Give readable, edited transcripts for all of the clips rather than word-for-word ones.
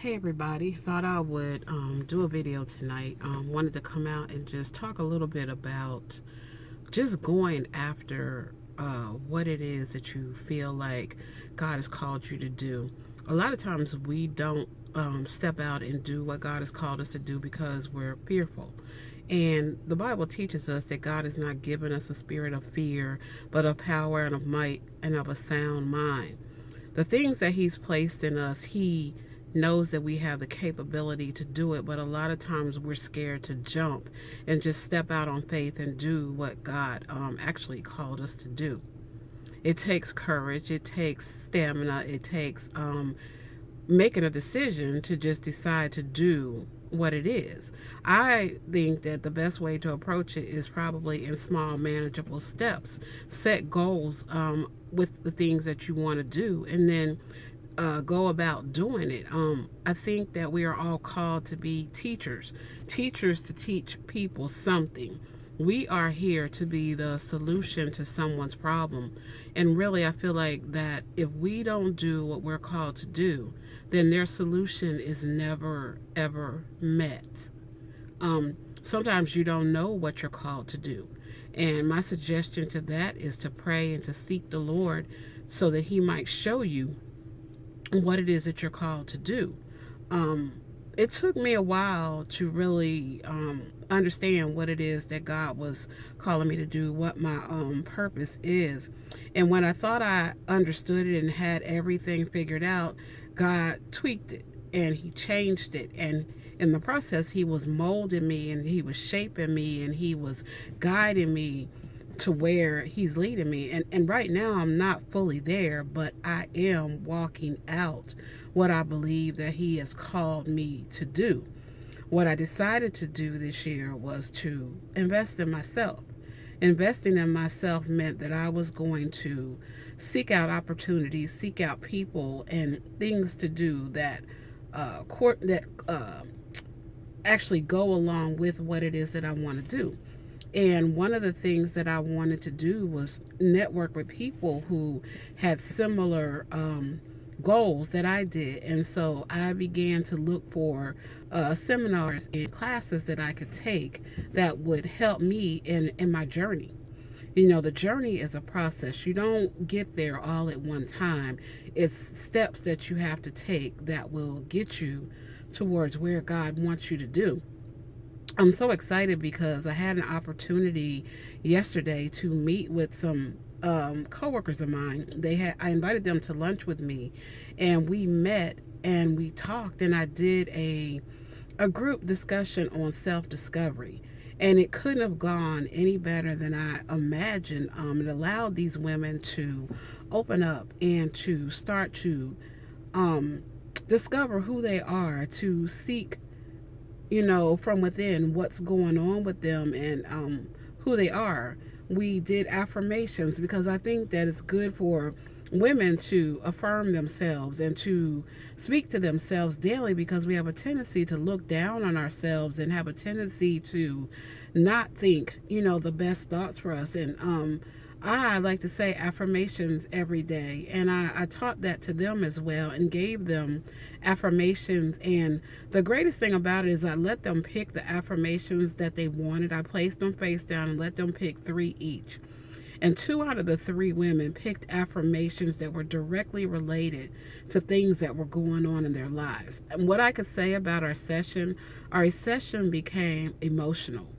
Hey everybody, thought I would do a video tonight. Wanted to come out and just talk a little bit about just going after what it is that you feel like God has called you to do. A lot of times we don't step out and do what God has called us to do because we're fearful. And the Bible teaches us that God has not given us a spirit of fear, but of power and of might and of a sound mind. The things that He's placed in us, He knows that we have the capability to do it, but a lot of times we're scared to jump and just step out on faith and do what God actually called us to do. It takes courage, it takes stamina, it takes making a decision to just decide to do what it is. I think that the best way to approach it is probably in small, manageable steps. Set goals with the things that you want to do, and then go about doing it. I think that we are all called to be teachers, teachers to teach people something. We are here to be the solution to someone's problem. And really, I feel like that if we don't do what we're called to do, then their solution is never, ever met. Sometimes you don't know what you're called to do. And my suggestion to that is to pray and to seek the Lord so that He might show you what it is that you're called to do. It took me a while to really understand what it is that God was calling me to do, what my purpose is. And when I thought I understood it and had everything figured out, God tweaked it and He changed it. And in the process, He was molding me and He was shaping me and He was guiding me to where He's leading me. And right now I'm not fully there, but I am walking out what I believe that He has called me to do. What I decided to do this year was to invest in myself. Investing in myself meant that I was going to seek out opportunities, seek out people and things to do that actually go along with what it is that I want to do. And one of the things that I wanted to do was network with people who had similar goals that I did. And so I began to look for seminars and classes that I could take that would help me in my journey. You know, the journey is a process. You don't get there all at one time. It's steps that you have to take that will get you towards where God wants you to do. I'm so excited because I had an opportunity yesterday to meet with some coworkers of mine. I invited them to lunch with me, and we met and we talked, and I did a group discussion on self-discovery. And it couldn't have gone any better than I imagined. It allowed these women to open up and to start to discover who they are, to seek, from within what's going on with them and who they are. We did affirmations because I think that it's good for women to affirm themselves and to speak to themselves daily, because we have a tendency to look down on ourselves and have a tendency to not think, the best thoughts for us. And I like to say affirmations every day, and I taught that to them as well and gave them affirmations. And the greatest thing about it is I let them pick the affirmations that they wanted. I placed them face down and let them pick 3 each. And 2 out of the 3 women picked affirmations that were directly related to things that were going on in their lives. And what I could say about our session became emotional,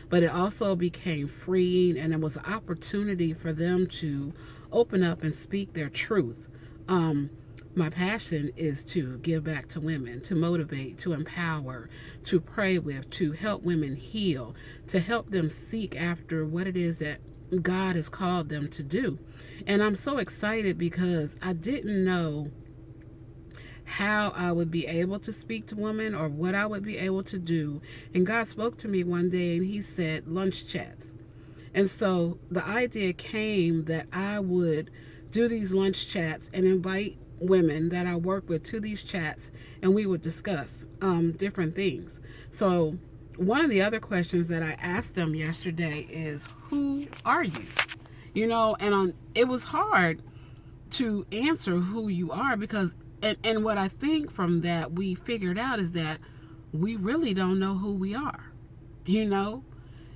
but it also became freeing, and it was an opportunity for them to open up and speak their truth. My passion is to give back to women, to motivate, to empower, to pray with, to help women heal, to help them seek after what it is that God has called them to do. And I'm so excited because I didn't know how I would be able to speak to women or what I would be able to do. And God spoke to me one day and He said lunch chats. And so the idea came that I would do these lunch chats and invite women that I work with to these chats, and we would discuss different things. So one of the other questions that I asked them yesterday is, who are you? And it was hard to answer who you are, because and what I think from that we figured out is that we really don't know who we are. You know,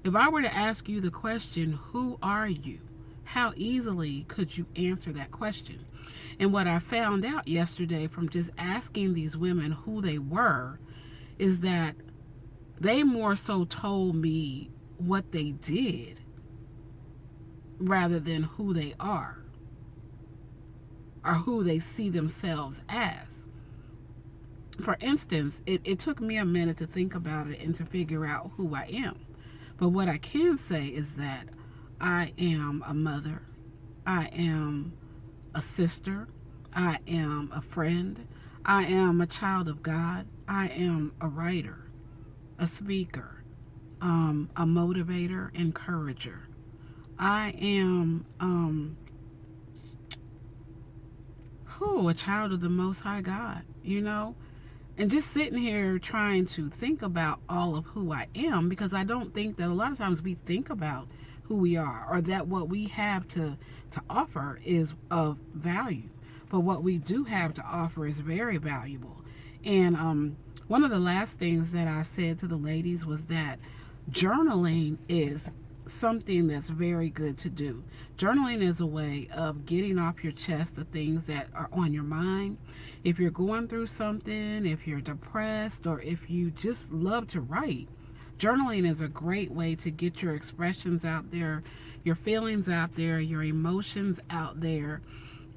if I were to ask you the question, who are you? How easily could you answer that question? And what I found out yesterday from just asking these women who they were is that they more so told me what they did rather than who they are or who they see themselves as. For instance, it took me a minute to think about it and to figure out who I am. But what I can say is that I am a mother, I am a sister, I am a friend, I am a child of God, I am a writer, a speaker, a motivator, encourager. I am a child of the Most High God, you know? And just sitting here trying to think about all of who I am, because I don't think that a lot of times we think about who we are or that what we have to offer is of value. But what we do have to offer is very valuable. And one of the last things that I said to the ladies was that journaling is something that's very good to do. Journaling is a way of getting off your chest the things that are on your mind. If you're going through something, if you're depressed, or if you just love to write, journaling is a great way to get your expressions out there, your feelings out there, your emotions out there,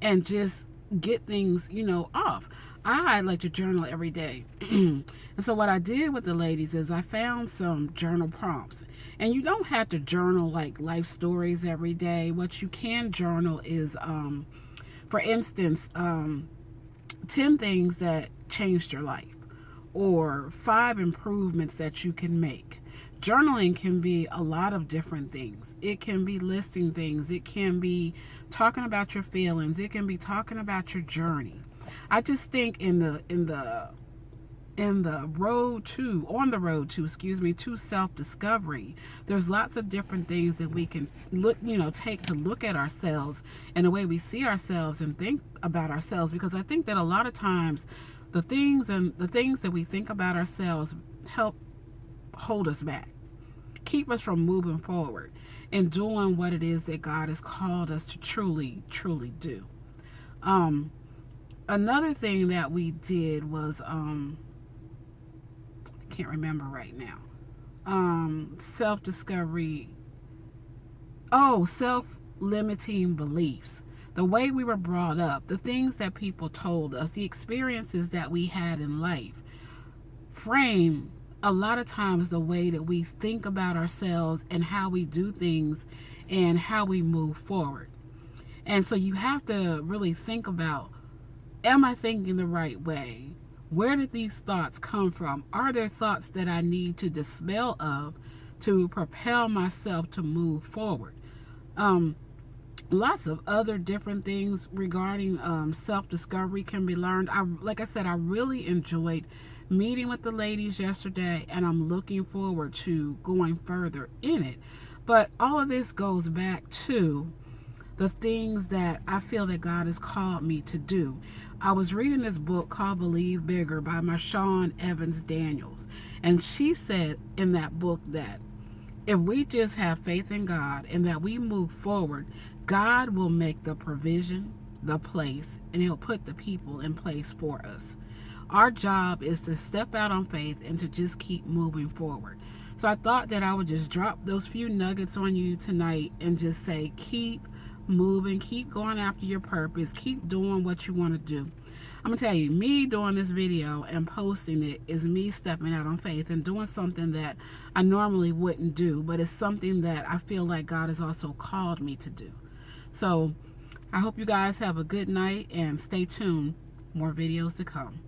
and just get things, off. I like to journal every day. And so what I did with the ladies is I found some journal prompts. And you don't have to journal like life stories every day. What you can journal is, for instance, 10 things that changed your life or 5 improvements that you can make. Journaling can be a lot of different things. It can be listing things. It can be talking about your feelings. It can be talking about your journey. I just think on the road to self-discovery, there's lots of different things that we can take to look at ourselves and the way we see ourselves and think about ourselves, because I think that a lot of times the things that we think about ourselves help hold us back, keep us from moving forward and doing what it is that God has called us to truly do. Another thing that we did was I can't remember right now. Self-discovery. Oh, self-limiting beliefs. The way we were brought up, the things that people told us, the experiences that we had in life frame a lot of times the way that we think about ourselves and how we do things and how we move forward. And so you have to really think about, am I thinking the right way? Where did these thoughts come from? Are there thoughts that I need to dispel of to propel myself to move forward? Lots of other different things regarding self-discovery can be learned. Like I said, I really enjoyed meeting with the ladies yesterday, and I'm looking forward to going further in it. But all of this goes back to the things that I feel that God has called me to do. I was reading this book called Believe Bigger by Marshawn Evans Daniels, and she said in that book that if we just have faith in God and that we move forward, God will make the provision, the place, and He'll put the people in place for us. Our job is to step out on faith and to just keep moving forward. So I thought that I would just drop those few nuggets on you tonight and just say, keep moving, keep going after your purpose, keep doing what you want to do. I'm going to tell you, me doing this video and posting it is me stepping out on faith and doing something that I normally wouldn't do, but it's something that I feel like God has also called me to do. So I hope you guys have a good night and stay tuned. More videos to come.